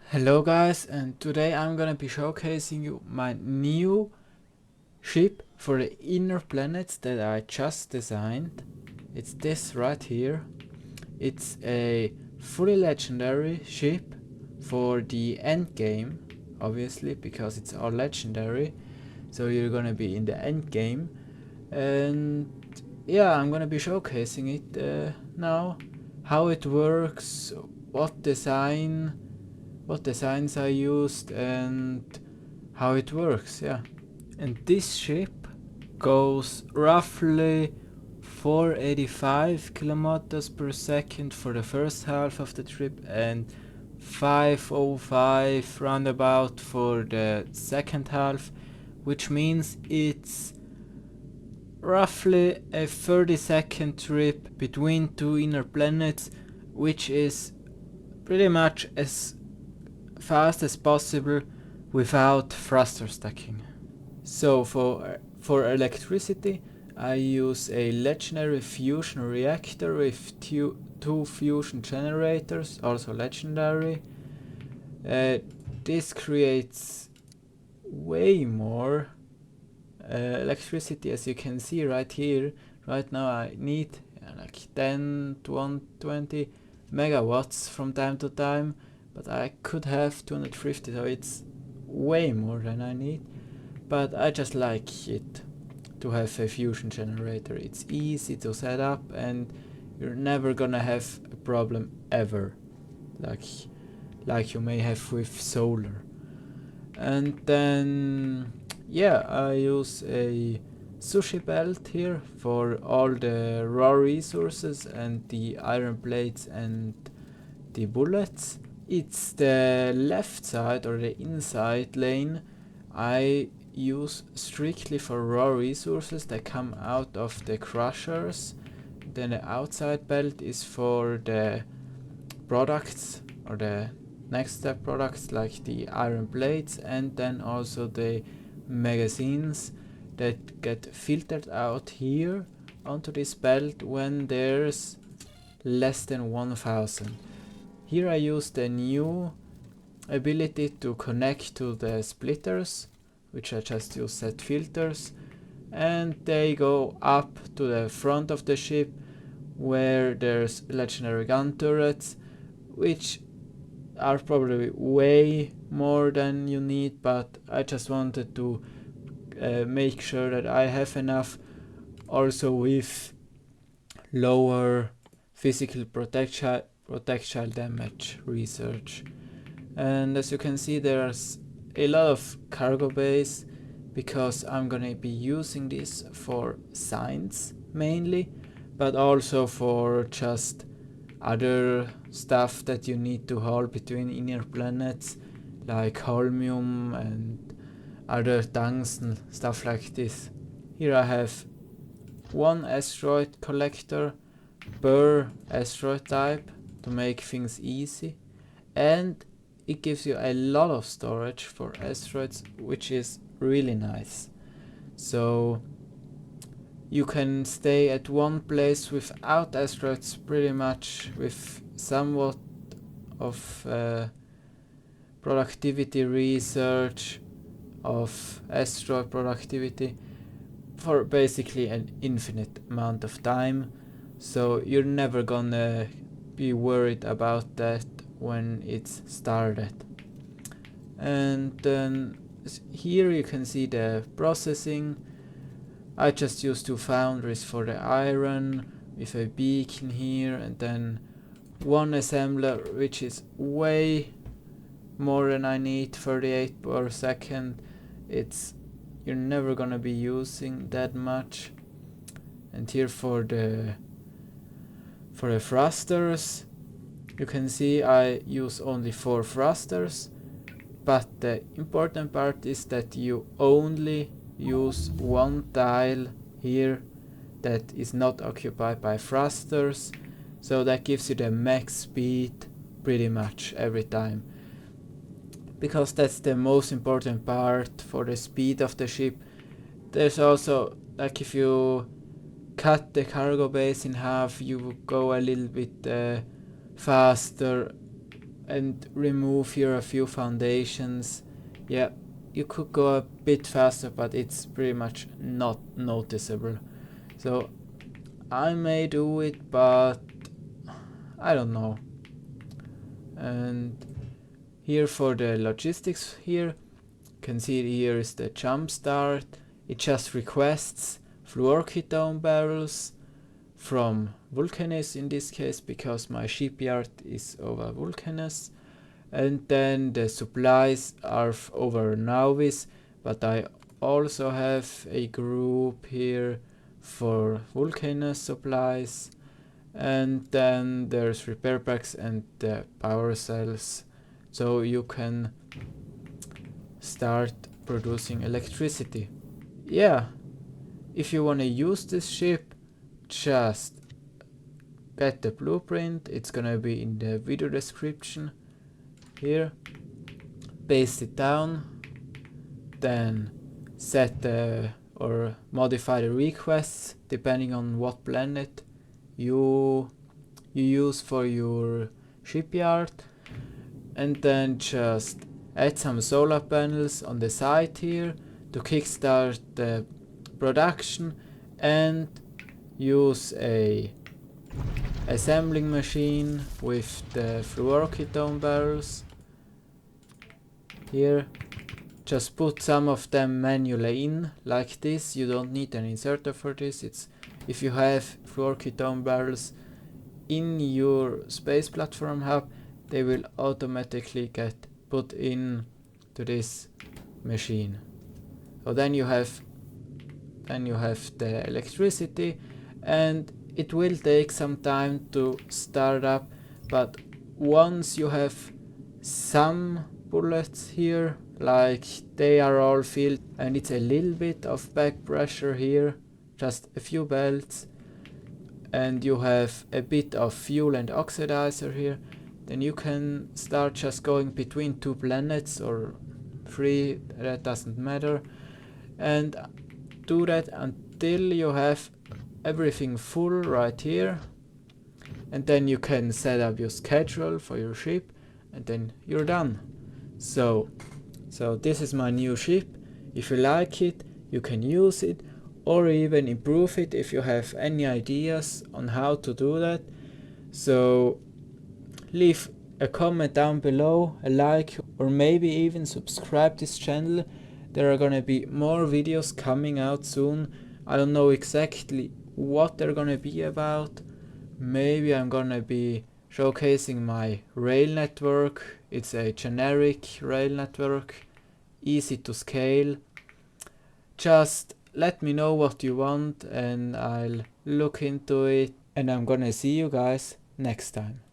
Hello guys, and today I'm gonna be showcasing you my new ship for the inner planets that I just designed. It's this right here. It's a fully legendary ship for the end game, obviously, because it's all legendary. So you're gonna be in the end game, and yeah, I'm gonna be showcasing it now, how it works, what designs I used and how it works, yeah. And this ship goes roughly 485 kilometers per second for the first half of the trip and 505 roundabout for the second half, which means it's roughly a 30-second trip between two inner planets, which is pretty much as fast as possible without thruster stacking. So for electricity, I use a legendary fusion reactor with two fusion generators, also legendary. This creates way more electricity, as you can see right here. Right now I need like 10 to 120 megawatts from time to time, but I could have 250, so it's way more than I need. But I just like it to have a fusion generator. It's easy to set up and you're never gonna have a problem ever, like you may have with solar. And then yeah, I use a sushi belt here for all the raw resources and the iron plates and the bullets. It's the left side or the inside lane I use strictly for raw resources that come out of the crushers. Then the outside belt is for the products or the next step products like the iron plates, and then also the magazines that get filtered out here onto this belt when there's less than 1000. Here I use the new ability to connect to the splitters, which I just use set filters, and they go up to the front of the ship where there's legendary gun turrets, which are probably way more than you need, but I just wanted to make sure that I have enough also with lower physical projectile damage research. And as you can see, there's a lot of cargo bays because I'm gonna be using this for science mainly, but also for just other stuff that you need to haul between inner planets, like holmium and other tungsten, stuff like this. Here I have one asteroid collector per asteroid type to make things easy, and it gives you a lot of storage for asteroids, which is really nice. So you can stay at one place without asteroids pretty much with somewhat of productivity research, of asteroid productivity for basically an infinite amount of time. So you're never gonna be worried about that when it's started. And then here you can see the processing. I just used two foundries for the iron with a beacon here, and then one assembler, which is way more than I need, 38 per second. You're never gonna be using that much. And here for the thrusters, you can see I use only 4 thrusters, but the important part is that you only use one tile here that is not occupied by thrusters, so that gives you the max speed pretty much every time, because that's the most important part for the speed of the ship. There's also, like, if you cut the cargo base in half, you go a little bit faster and remove here a few foundations. Yeah, you could go a bit faster, but it's pretty much not noticeable. So I may do it, but I don't know. And here for the logistics here, you can see here is the jump start. It just requests fluoroketone barrels from Vulcanus in this case, because my shipyard is over Vulcanus. And then the supplies are over Nauvis, but I also have a group here for Vulcanus supplies. And then there's repair packs and the power cells, so you can start producing electricity. Yeah, if you want to use this ship, just get the blueprint. It's gonna be in the video description here. Paste it down, then set or modify the requests depending on what planet you use for your shipyard, and then just add some solar panels on the side here to kickstart the production, and use a assembling machine with the fluoroketone barrels here. Just put some of them manually in like this. You don't need an inserter for this. It's if you have fluoroketone barrels in your space platform hub, they will automatically get put in to this machine. So then you have the electricity, and it will take some time to start up, but once you have some bullets here, like they are all filled, and it's a little bit of back pressure here, just a few belts, and you have a bit of fuel and oxidizer here, then you can start just going between two planets or three, that doesn't matter, and do that until you have everything full right here, and then you can set up your schedule for your ship, and then you're done. So this is my new ship. If you like it, you can use it or even improve it if you have any ideas on how to do that. So leave a comment down below, a like, or maybe even subscribe this channel. There are gonna be more videos coming out soon. I don't know exactly what they're gonna be about. Maybe I'm gonna be showcasing my rail network. It's a generic rail network, easy to scale. Just let me know what you want and I'll look into it, and I'm gonna see you guys next time.